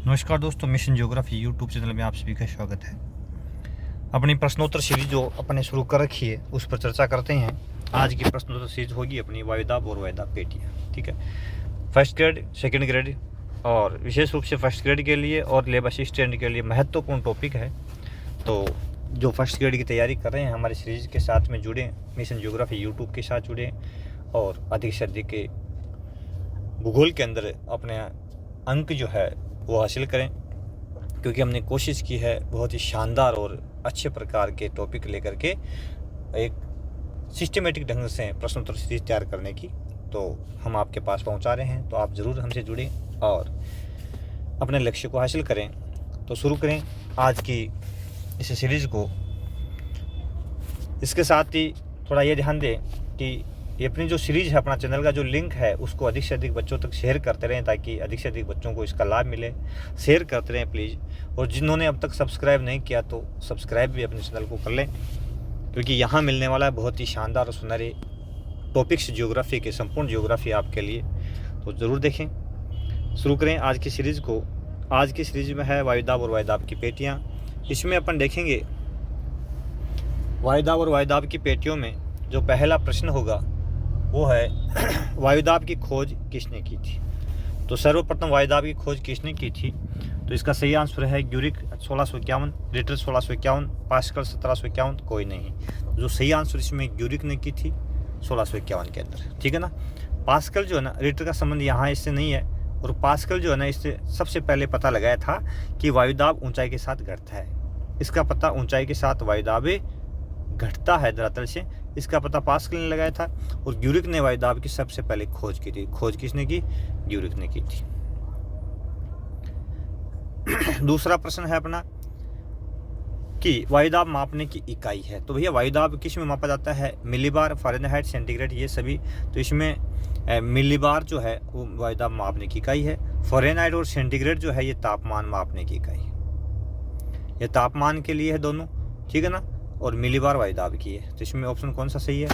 नमस्कार दोस्तों, mission geography YouTube channel में आप सभी का स्वागत है। अपनी प्रश्नोत्तर सीरीज जो अपने शुरू कर रखी है उस पर चर्चा करते हैं। आज की प्रश्नोत्तर सीरीज होगी अपनी वायुदाब और वायुदाब पेटियाँ। ठीक है, फर्स्ट ग्रेड, सेकंड ग्रेड और विशेष रूप से फर्स्ट ग्रेड के लिए और लेब असिस्टेंट के लिए महत्वपूर्ण टॉपिक है। तो जो फर्स्ट ग्रेड की तैयारी कर रहे हैं हमारी सीरीज के साथ में जुड़े, मिशन ज्योग्राफी यूट्यूब के साथ जुड़े और अधिक से अधिक के भूगोल के अंदर अपने अंक जो है वो हासिल करें, क्योंकि हमने कोशिश की है बहुत ही शानदार और अच्छे प्रकार के टॉपिक लेकर के एक सिस्टमेटिक ढंग से प्रश्नोत्तर सीरीज तैयार करने की। तो हम आपके पास पहुंचा रहे हैं, तो आप ज़रूर हमसे जुड़ें और अपने लक्ष्य को हासिल करें। तो शुरू करें आज की इस सीरीज़ को। इसके साथ ही थोड़ा ये ध्यान दें कि ये अपनी जो सीरीज़ है, अपना चैनल का जो लिंक है उसको अधिक से अधिक बच्चों तक शेयर करते रहें, ताकि अधिक से अधिक बच्चों को इसका लाभ मिले। शेयर करते रहें प्लीज़। और जिन्होंने अब तक सब्सक्राइब नहीं किया तो सब्सक्राइब भी अपने चैनल को कर लें, क्योंकि यहाँ मिलने वाला है बहुत ही शानदार और सुनहरे टॉपिक्स ज्योग्राफी के, संपूर्ण ज्योग्राफी आपके लिए। तो ज़रूर देखें। शुरू करें आज की सीरीज़ को। आज की सीरीज़ में है वायुदाब और वायुदाब की पेटियाँ। इसमें अपन देखेंगे वायुदाब और वायुदाब की पेटियों में जो पहला प्रश्न होगा वो है वायुदाब की खोज किसने की थी। तो सर्वप्रथम वायुदाब की खोज किसने की थी? तो इसका सही आंसर है ग्यूरिक 1651, रिटर 1651, पास्कल 1751, कोई नहीं। जो सही आंसर इसमें ग्यूरिक ने की थी 1651 के अंदर। ठीक है ना। पास्कल जो है ना, रिटर का संबंध यहाँ इससे नहीं है, और पास्कल जो है ना इससे सबसे पहले पता लगाया था कि वायुदाब ऊंचाई के साथ घटता है। इसका पता ऊंचाई के साथ वायुदाब घटता है धरातल से, इसका पता पास्कल ने लगाया था। और ग्यूरिक ने वायुदाब की सबसे पहले खोज की थी। खोज किसने की? ग्यूरिक ने की थी। दूसरा प्रश्न है अपना कि वायुदाब मापने की इकाई है। तो भैया वायुदाब किस में मापा जाता है? मिलीबार, फ़ारेनहाइट, सेंटीग्रेड, ये सभी। तो इसमें मिलीबार जो है वो वायुदाब मापने की इकाई है। फ़ारेनहाइट और सेंटीग्रेड जो है ये तापमान मापने की इकाई है। ये तापमान के लिए है दोनों। ठीक है ना। और मिलीबार वायुदाब की है। तो इसमें ऑप्शन कौन सा सही है?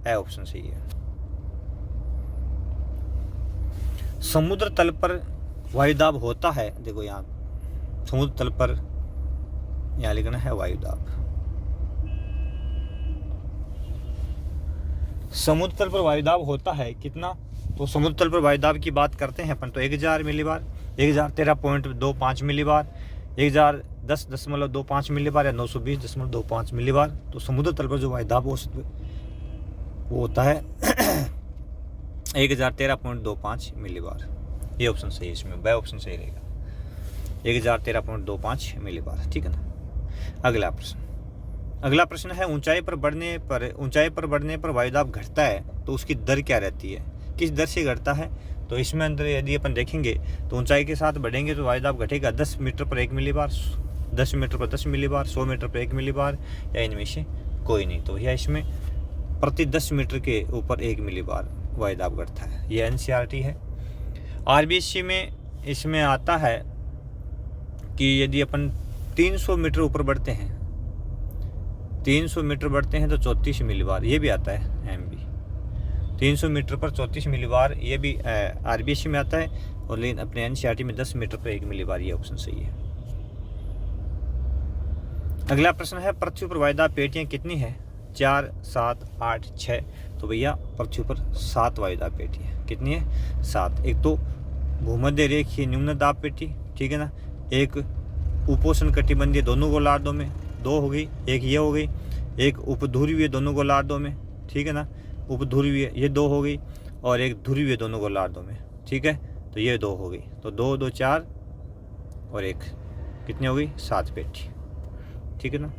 ए ऑप्शन सही है। समुद्र तल पर वायुदाब होता है। देखो यहाँ समुद्र तल पर यहाँ लिखना है वायुदाब। समुद्र तल पर वायुदाब होता है कितना? तो समुद्र तल पर वायुदाब की बात करते हैं अपन तो 1000 मिलीबार, 1013.25 मिलीबार, 1010.25 मिलीबार या 920.25 मिलीबार। तो समुद्र तल पर जो वायुदाब वो होता है 1013.25 मिलीबार। ये ऑप्शन सही है। इसमें बी ऑप्शन सही रहेगा, 1013.25 मिलीबार। ठीक है ना। अगला प्रश्न है ऊंचाई पर बढ़ने पर वायुदाब घटता है तो उसकी दर क्या रहती है? किस दर से घटता है? तो इसमें अंदर यदि अपन देखेंगे तो ऊंचाई के साथ बढ़ेंगे तो वायुदाब घटेगा 10 मीटर पर 1 मिलीबार, 10 मीटर पर 10 मिलीबार, 100 मीटर पर 1 मिलीबार, या इनमें से कोई नहीं। तो भैया इसमें प्रति 10 मीटर के ऊपर 1 मिलीबार वायुदाब घटता है। ये एनसीईआरटी है। आरबीएससी में इसमें आता है कि यदि अपन 300 मीटर ऊपर बढ़ते हैं, 300 मीटर बढ़ते हैं तो 34 मिलीबार, ये भी आता है एमबी। 300 मीटर पर 34 मिलीबार, ये भी आरबीएससी में आता है। और लेकिन अपने एनसीईआरटी में 10 मीटर पर 1 मिलीबार, ये ऑप्शन सही है। अगला प्रश्न है पृथ्वी पर वायुदाब पेटियां कितनी है? 4, 7, 8, 6। तो भैया पृथ्वी पर 7 वायुदाब पेटियां। कितनी है? 7। एक तो भूमध्य रेखीय न्यून दाब पेटी, ठीक है ना। एक उपोष्ण कटिबंधीय दोनों गोलार्धों में 2 हो गई। एक ये हो गई। एक उपध्रुवीय दोनों गोलार्धों में, ठीक है ना। उपध्रुवीय ये 2 हो गई, और एक ध्रुवीय दोनों गोलार्धों में, ठीक है। तो ये 2 हो गई। तो 2, 2, 4 और 1, कितनी हो गई? 7 पेटी। ठीक है ना।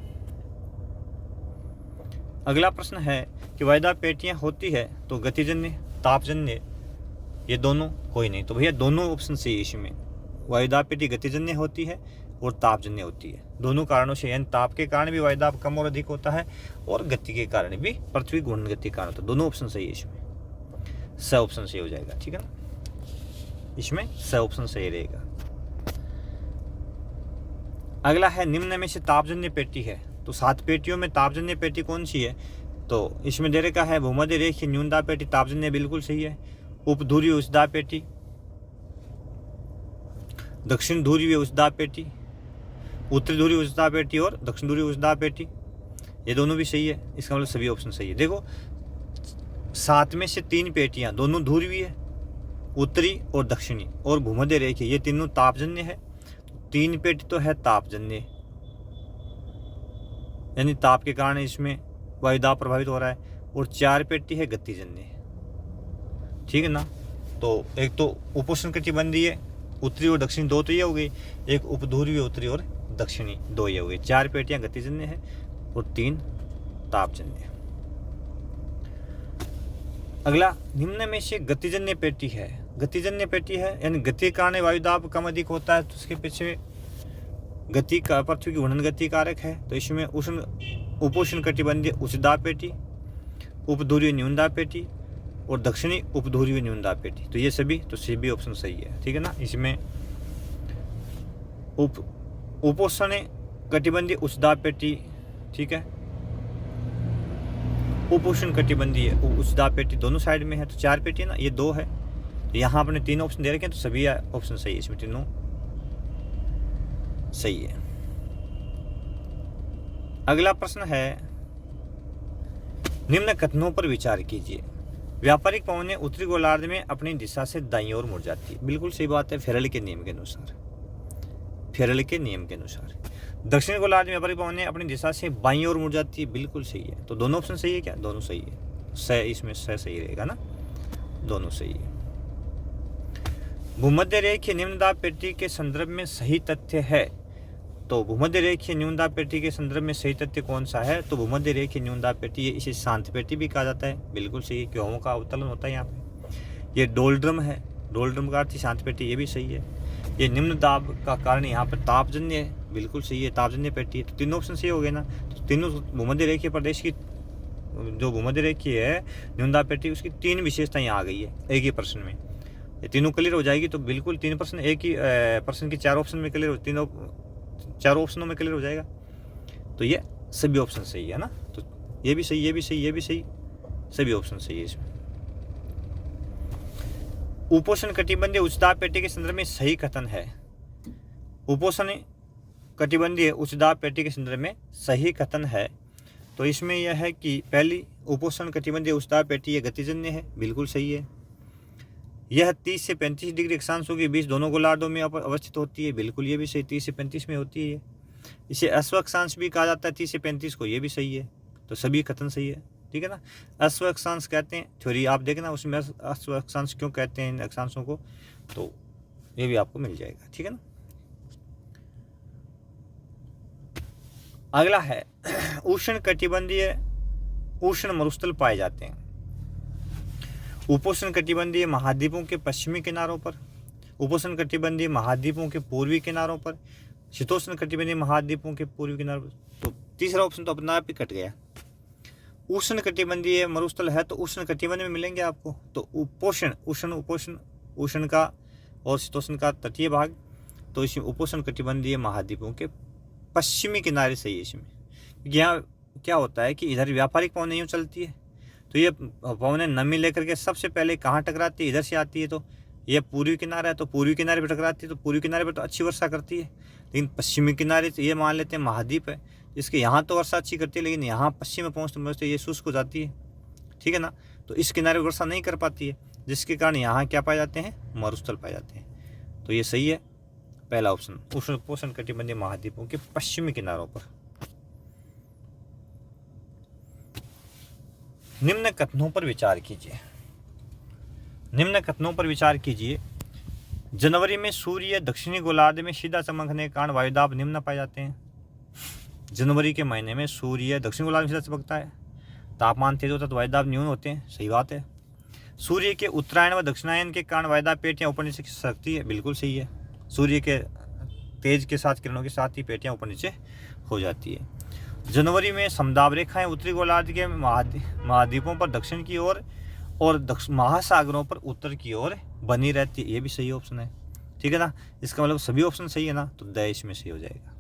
अगला प्रश्न है कि वायुदाब पेटियां होती है तो गतिजन्य, तापजन्य, ये दोनों कोई नहीं। तो भैया दोनों ऑप्शन सही है इसमें। वायुदाब पेटी गतिजन्य होती है और तापजन्य होती है। दोनों कारणों से, यानी ताप के कारण भी वायुदाब कम और अधिक होता है, और गति के कारण भी, पृथ्वी घूर्णन गति के कारण होता है। दोनों ऑप्शन सही है इसमें। स ऑप्शन सही हो जाएगा। ठीक है ना। इसमें स ऑप्शन सही रहेगा। अगला है निम्न में से तापजन्य पेटी है। तो 7 पेटियों में तापजन्य पेटी कौन सी है? तो इसमें दे रखा है भूमध्य रेखीय न्यून दाब पेटी, तापजन्य बिल्कुल सही है। उपध्रुवीय उच्च दाब पेटी, दक्षिण ध्रुवीय उष्णदाब पेटी, उत्तरी ध्रुवीय उष्णदाब पेटी और दक्षिण ध्रुवीय उष्णदाब पेटी, ये दोनों भी सही है। इसका मतलब सभी ऑप्शन सही है। देखो 7 में से 3 पेटियां दोनों ध्रुवीय, उत्तरी और दक्षिणी और भूमध्य रेखीय, ये तीनों तापजन्य है। 3 पेटी तो है तापजन्य, यानी ताप के कारण इसमें वायुदाब प्रभावित हो रहा है, और 4 पेटी है गतिजन्य, ठीक है ना। तो एक तो उपोष्णकटिबंधीय उत्तरी और दक्षिणी 2 तो ये हो गई, एक उपध्रुवीय उत्तरी और दक्षिणी 2 ये हो गई। 4 पेटियां गतिजन्य है और 3 तापजन्य। अगला, निम्न में से गतिजन्य पेटी है। गतिजन्य पेटी है यानी गति के कारण वायुदाब कम अधिक होता है, तो उसके पीछे गति का पृथ्वी की घूर्णन गति कारक है। तो इसमें उपोष्ण कटिबंधीय उच्चदाब पेटी, उपध्रुवीय न्यूनदाब पेटी और दक्षिणी उपध्रुवीय न्यूनदाब पेटी, तो ये सभी ऑप्शन सही है, ठीक है ना। इसमें उपोष्ण कटिबंधीय उच्चदाब पेटी, ठीक है, उपोष्ण कटिबंधीय उच्चदाब पेटी दोनों साइड में है, तो 4 पेटी है ना, ये 2 है। तो यहाँ आपने 3 ऑप्शन दे रखे हैं, तो सभी ऑप्शन सही है, इसमें तीनों सही है। अगला प्रश्न है, निम्न कथनों पर विचार कीजिए। व्यापारिक पवनें उत्तरी गोलार्ध में अपनी दिशा से दाईं ओर मुड़ जाती है, बिल्कुल सही बात है, फेरेल के नियम के अनुसार। फेरेल के नियम के अनुसार दक्षिण गोलार्ध में व्यापारिक पवनें अपनी दिशा से बाईं ओर मुड़ जाती है, बिल्कुल सही है। तो दोनों ऑप्शन सही है क्या? दोनों सही है। इसमें सही रहेगा ना, दोनों सही है। भूमध्य रेखीय निम्नदाब पेटी के संदर्भ में सही तथ्य है। तो भूमध्य रेखीय न्यूनदाब पेटी के संदर्भ में सही तथ्य कौन सा है? तो भूमध्य रेखीय न्यूनदाब पेटी, इसे शांत पेटी भी कहा जाता है, बिल्कुल सही है। क्यों का अवतलन होता है यहाँ पे। ये डोलड्रम है, डोलड्रम का अर्थ शांत पेटी, ये भी सही है। ये निम्न दाब का कारण यहाँ पर तापजन्य है, बिल्कुल सही है, तापजन्य पेटी है। तो तीनों ऑप्शन सही हो गए ना। तो तीनों भूमध्य रेखीय प्रदेश की जो भूमध्य रेखीय है न्यूनदाब पेटी, उसकी 3 विशेषता यहाँ आ गई है एक ही प्रश्न में। ये तीनों क्लियर हो जाएगी तो बिल्कुल 3 प्रश्न एक ही प्रश्न की 4 ऑप्शन में क्लियर हो, तीनों 4 ऑप्शनों में क्लियर हो जाएगा। तो ये सभी ऑप्शन सही है ना। तो ये भी सही, ये भी सही, ये भी सही, सभी ऑप्शन सही है इसमें। उपोष्ण कटिबंधीय उच्चदाब पेटी के संदर्भ में सही कथन है। उपोष्ण कटिबंधीय उच्चदाब पेटी के संदर्भ में सही कथन है। तो इसमें यह है कि पहली, उपोष्ण कटिबंधीय उच्चदाब पेटी ये गतिजन्य है, बिल्कुल सही है। यह 30 से 35 डिग्री अक्षांशों के बीच दोनों गोलार्धों में अवस्थित होती है, बिल्कुल ये भी सही, 30 से 35 में होती है। इसे अश्व अक्षांश भी कहा जाता है 30 से 35 को, ये भी सही है। तो सभी कथन सही है, ठीक है ना। अश्व अक्षांश कहते हैं, थ्योरी आप देखना उसमें अश्व अक्षांश क्यों कहते हैं इन अक्षांशों को, तो ये भी आपको मिल जाएगा, ठीक है ना। अगला है, उष्ण कटिबंधीय उष्ण मरुस्थल पाए जाते हैं उपोष्ण कटिबंधीय महाद्वीपों के पश्चिमी किनारों पर, उपोष्ण कटिबंधीय महाद्वीपों के पूर्वी किनारों पर, शीतोष्ण कटिबंधीय महाद्वीपों के पूर्वी किनारों पर। तो तीसरा ऑप्शन तो अपना आप ही कट गया। उष्ण कटिबंधीय मरुस्थल है तो उष्ण कटिबंध में मिलेंगे आपको। तो उपोष्ण, उष्ण का और शीतोष्ण का तटीय भाग, तो इसमें उपोष्ण कटिबंधीय महाद्वीपों के पश्चिमी किनारे सही है इसमें। यहाँ क्या होता है कि इधर व्यापारिक पवनें यूँ चलती है, तो ये पवनें नमी लेकर के सबसे पहले कहाँ टकराती है? इधर से आती है। तो ये पूर्वी किनारा है, तो पूर्वी किनारे पर टकराती है, तो पूर्वी किनारे पर तो अच्छी वर्षा करती है। लेकिन पश्चिमी किनारे तो ये मान लेते हैं महाद्वीप है, इसके यहाँ तो वर्षा अच्छी करती है, लेकिन यहाँ पश्चिम में पहुँचते ये शुष्क हो जाती है, ठीक है ना। तो इस किनारे पर वर्षा नहीं कर पाती है, जिसके कारण यहाँ क्या पाए जाते हैं? मरुस्थल पाए जाते हैं। तो ये सही है पहला ऑप्शन, उपोष्ण कटिबंधीय महाद्वीपों के पश्चिमी किनारों पर। निम्न कथनों पर विचार कीजिए। निम्न कथनों पर विचार कीजिए। जनवरी में सूर्य दक्षिणी गोलार्ध में सीधा चमकने के कारण वायुदाब निम्न पाए जाते हैं। जनवरी के महीने में सूर्य दक्षिण गोलार्ध में सीधा चमकता है, तापमान तेज होता है तो वायुदाब न्यून होते हैं, सही बात है। सूर्य के उत्तरायण व दक्षिणायन के कारण वायुदाब पेटियां ऊपर नीचे सरकती है, बिल्कुल सही है। सूर्य के तेज के साथ किरणों के साथ ही पेटियां ऊपर नीचे हो जाती है। जनवरी में समदाब रेखाएं उत्तरी गोलार्ध के महाद्वीपों पर दक्षिण की ओर और महासागरों पर उत्तर की ओर बनी रहती है, ये भी सही ऑप्शन है, ठीक है ना। इसका मतलब सभी ऑप्शन सही है ना, तो द इसमें सही हो जाएगा।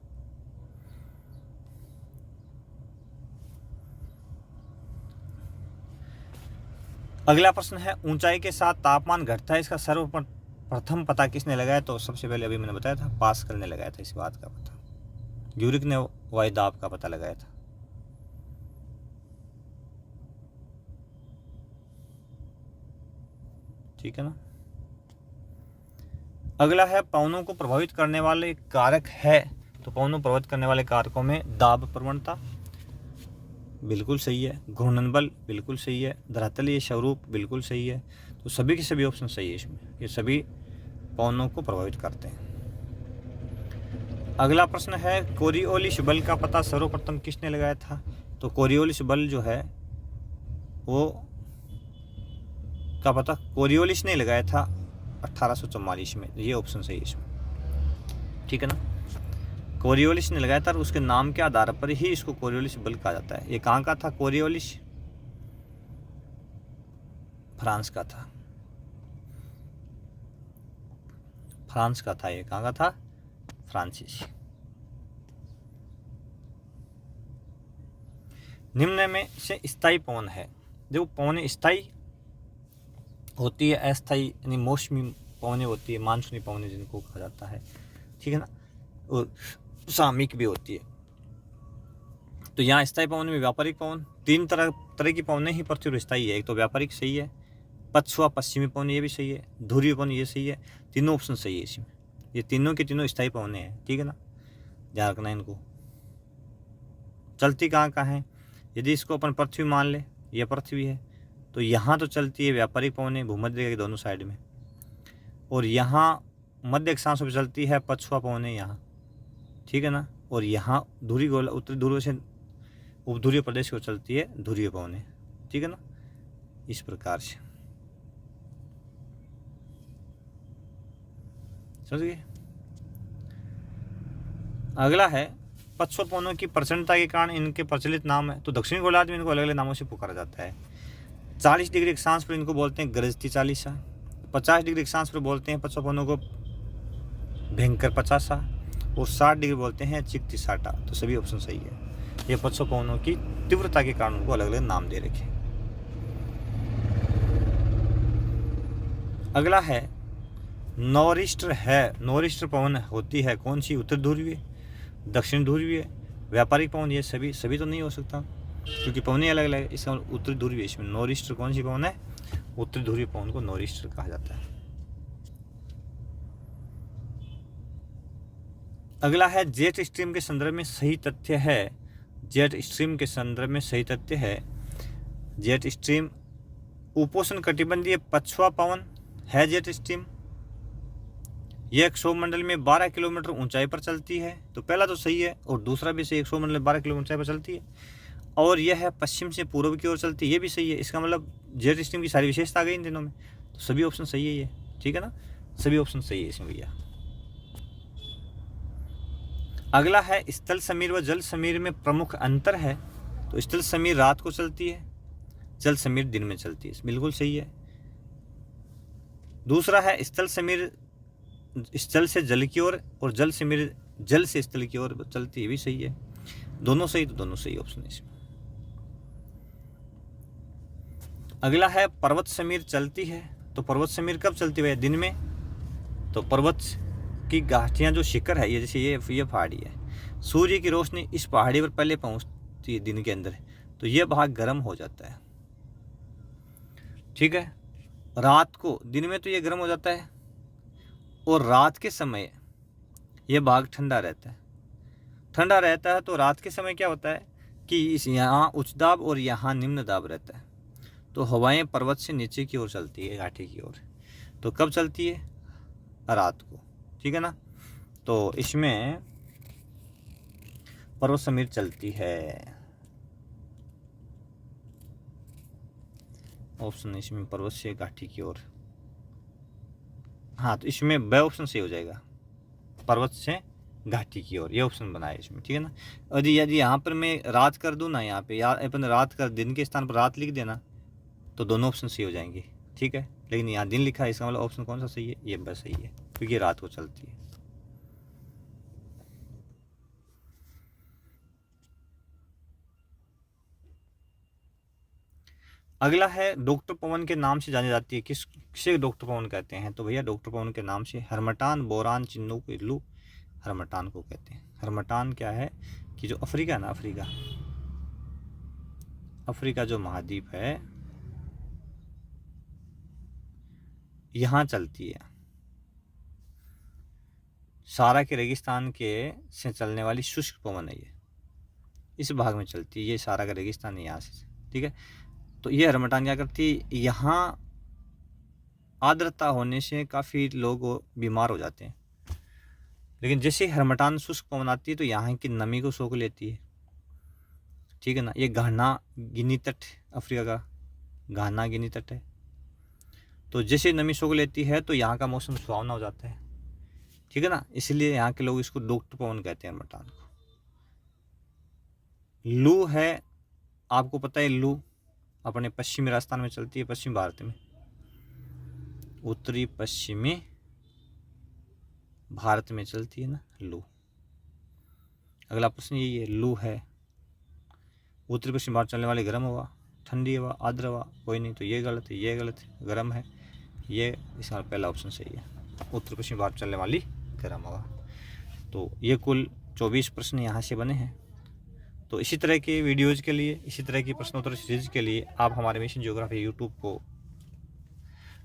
अगला प्रश्न है, ऊंचाई के साथ तापमान घटता है, इसका सर्वप्रथम प्रथम पता किसने लगाया? तो सबसे पहले अभी मैंने बताया था, पास्कल ने लगाया था इस बात का पता। यूरिक ने वायुदाब का पता लगाया था। ठीक है ना। अगला है पवनों को प्रभावित करने वाले कारक है, तो पवनों को प्रभावित करने वाले कारकों में दाब प्रवणता बिल्कुल सही है, घूर्णन बल बिल्कुल सही है, धरातलीय स्वरूप बिल्कुल सही है। तो सभी के सभी ऑप्शन सही है इसमें, ये सभी पवनों को प्रभावित करते हैं। अगला प्रश्न है कोरियोलिस बल का पता सर्वप्रथम किसने लगाया था? तो कोरियोलिस बल जो है वो का पता कोरियोलिस ने लगाया था 1844 में, ये ऑप्शन सही है इसमें। ठीक है ना, कोरियोलिस ने लगाया था और उसके नाम के आधार पर ही इसको कोरियोलिस बल कहा जाता है। ये कहाँ का था कोरियोलिस? फ्रांस का था, फ्रांस का था। ये कहाँ का था? फ्रांसीसी। निम्न में से स्थायी पवन है, जो पवन स्थायी होती है, अस्थायी यानी मौसमी पवनें होती है, मानसूनी पवनें जिनको कहा जाता है। ठीक है ना, और सामयिक भी होती है। तो यहाँ स्थायी पवन में व्यापारिक पवन, तीन तरह की पवनें ही पृथ्वी पर स्थायी है। एक तो व्यापारिक सही है, पछुआ पश्चिमी पवन ये भी सही है, ध्रुवीय पवन ये सही है, तीनों ऑप्शन सही है इसमें। ये तीनों के तीनों स्थायी पवनें हैं। ठीक है ना, ध्यान रखना इनको। चलती कहाँ है? यदि इसको अपन पृथ्वी मान ले, यह पृथ्वी है, तो यहाँ तो चलती है व्यापारिक पवनें भूमध्य रेखा के दोनों साइड में, और यहाँ मध्य अक्षांश पर चलती है पछुआ पवनें यहाँ। ठीक है ना, और यहाँ ध्रुवीय गोला उत्तरी ध्रुव से उपध्रुवीय प्रदेश को चलती है ध्रुवीय पवनें। ठीक है ना, इस प्रकार से समझ गए। अगला है पछुआ पवनों की प्रचंडता के कारण इनके प्रचलित नाम है। तो दक्षिणी गोलार्ध में इनको अलग अलग नामों से पुकारा जाता है। 40 डिग्री अक्षांश पर इनको बोलते हैं गरजती चालीसा, 50 डिग्री अक्षांश पर बोलते हैं पछुआ पवनों को भयंकर पचासा, और 60 डिग्री बोलते हैं चिकती साटा। तो सभी ऑप्शन सही है। ये पछुआ पवनों की तीव्रता के कारण उनको अलग अलग नाम दे रखे। अगला है नॉरिस्टर है। नॉरिस्टर पवन होती है कौन सी? उत्तर ध्रुवीय, दक्षिण ध्रुवीय, व्यापारिक पवन। ये सभी तो नहीं हो सकता क्योंकि पवनें अलग अलग है। इसका उत्तर ध्रुवीय, इसमें नॉरिस्टर कौन सी पवन है? उत्तर ध्रुवीय पवन को नॉरिस्टर कहा जाता है। अगला है जेट स्ट्रीम के संदर्भ में सही तथ्य है। जेट स्ट्रीम के संदर्भ में सही तथ्य है, जेट स्ट्रीम उपोष्ण कटिबंधीय पछुआ पवन है। जेट स्ट्रीम यह क्षोभमंडल में 12 किलोमीटर ऊंचाई पर चलती है। तो पहला तो सही है, और दूसरा भी सही है, क्षोभमंडल में 12 किलोमीटर ऊंचाई पर चलती है, और यह है पश्चिम से पूर्व की ओर चलती है। ये भी सही है। इसका मतलब जेट स्ट्रीम की सारी विशेषता आ गई इन दिनों में। तो सभी ऑप्शन सही है ये। ठीक है ना, सभी ऑप्शन सही है इसमें भैया। अगला है स्थल समीर व जल समीर में प्रमुख अंतर है। तो स्थल समीर रात को चलती है, जल समीर दिन में चलती है। बिल्कुल सही है। दूसरा है स्थल समीर स्थल से जल की ओर, और जल समीर जल से स्थल की ओर चलती है, भी सही है। दोनों सही, तो दोनों सही ऑप्शन है इसमें। अगला है पर्वत समीर चलती है। तो पर्वत समीर कब चलती है? दिन में। तो पर्वत की घाटियां जो शिखर है, ये जैसे ये पहाड़ी है, सूर्य की रोशनी इस पहाड़ी पर पहले पहुंचती है दिन के अंदर, तो ये भाग गर्म हो जाता है। ठीक है, रात को, दिन में तो ये गर्म हो जाता है, और रात के समय ये भाग ठंडा रहता है। ठंडा रहता है तो रात के समय क्या होता है कि इस यहाँ उच्च दाब और यहाँ निम्न दाब रहता है। तो हवाएं पर्वत से नीचे की ओर चलती है, घाटी की ओर। तो कब चलती है? रात को। ठीक है ना, तो इसमें पर्वत समीर चलती है। ऑप्शन इसमें पर्वत से घाटी की ओर। हाँ, तो इसमें ब ऑप्शन सही हो जाएगा, पर्वत से घाटी की ओर। ये ऑप्शन बनाया इसमें। ठीक है ना, यदि यहाँ पर मैं रात कर दूँ ना, यहाँ पे या अपन रात कर, दिन के स्थान पर रात लिख देना, तो दोनों ऑप्शन सही हो जाएंगे। ठीक है, लेकिन यहाँ दिन लिखा है, इसका मतलब ऑप्शन कौन सा सही है? ये बस सही है, क्योंकि ये रात को चलती है। अगला है डॉक्टर पवन के नाम से जानी जाती है, किसे डॉक्टर पवन कहते हैं? तो भैया डॉक्टर पवन के नाम से हरमटान, बोरान, चिन्नूक, इल्लू, हरमटान को कहते हैं। हरमटान क्या है कि जो अफ्रीका है ना, अफ्रीका जो महाद्वीप है यहाँ चलती है, सारा के रेगिस्तान के से चलने वाली शुष्क पवन है, ये इस भाग में चलती है, ये सारा का रेगिस्तान है यहाँ से, ठीक है। तो ये हरमटान क्या करती है, यहाँ आर्द्रता होने से काफ़ी लोग बीमार हो जाते हैं, लेकिन जैसे हरमटान शुष्क पवन आती है तो यहाँ की नमी को सोख लेती है, ठीक है ना। ये घाना गिनी तट, अफ्रीका का घाना गिनी तट है, तो जैसे नमी सोख लेती है तो यहाँ का मौसम सुहावना हो जाता है, ठीक है ना। इसलिए यहाँ के लोग इसको डॉक्टर पवन कहते हैं हरमटान को। लू है, आपको पता है लू अपने पश्चिमी राजस्थान में चलती है, पश्चिम भारत में, उत्तरी पश्चिमी भारत में चलती है ना लू। अगला प्रश्न यही है, लू है उत्तरी पश्चिम भारत चलने वाली गर्म हवा, ठंडी हवा, आर्द्र हवा, कोई नहीं, तो ये गलत है, ये गलत है, गर्म है, ये इसका पहला ऑप्शन सही है, उत्तरी पश्चिम भारत चलने वाली गर्म हवा। तो ये कुल 24 प्रश्न यहाँ से बने हैं। तो इसी तरह के वीडियोज़ के लिए, इसी तरह की प्रश्नोत्तर सीरीज के लिए आप हमारे मिशन ज्योग्राफी यूट्यूब को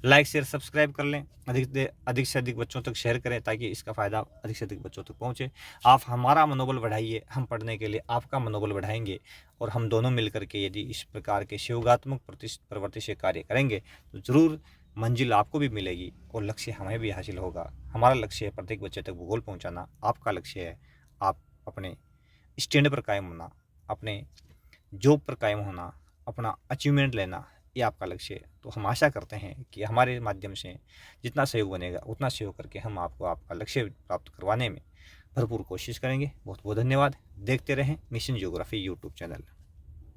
लाइक शेयर सब्सक्राइब कर लें, अधिक से अधिक बच्चों तक शेयर करें ताकि इसका फ़ायदा अधिक से अधिक बच्चों तक पहुंचे। आप हमारा मनोबल बढ़ाइए, हम पढ़ने के लिए आपका मनोबल बढ़ाएंगे, और हम दोनों मिलकर के यदि इस प्रकार के सहयोगात्मक प्रवृत्ति से कार्य करेंगे तो ज़रूर मंजिल आपको भी मिलेगी और लक्ष्य हमें भी हासिल होगा। हमारा लक्ष्य है प्रत्येक बच्चे तक भूगोल पहुँचाना, आपका लक्ष्य है आप अपने स्टैंड पर कायम होना, अपने जॉब पर कायम होना, अपना अचीवमेंट लेना, ये आपका लक्ष्य है। तो हम आशा करते हैं कि हमारे माध्यम से जितना सहयोग बनेगा उतना सहयोग करके हम आपको आपका लक्ष्य प्राप्त करवाने में भरपूर कोशिश करेंगे। बहुत बहुत धन्यवाद। देखते रहें मिशन ज्योग्राफी यूट्यूब चैनल।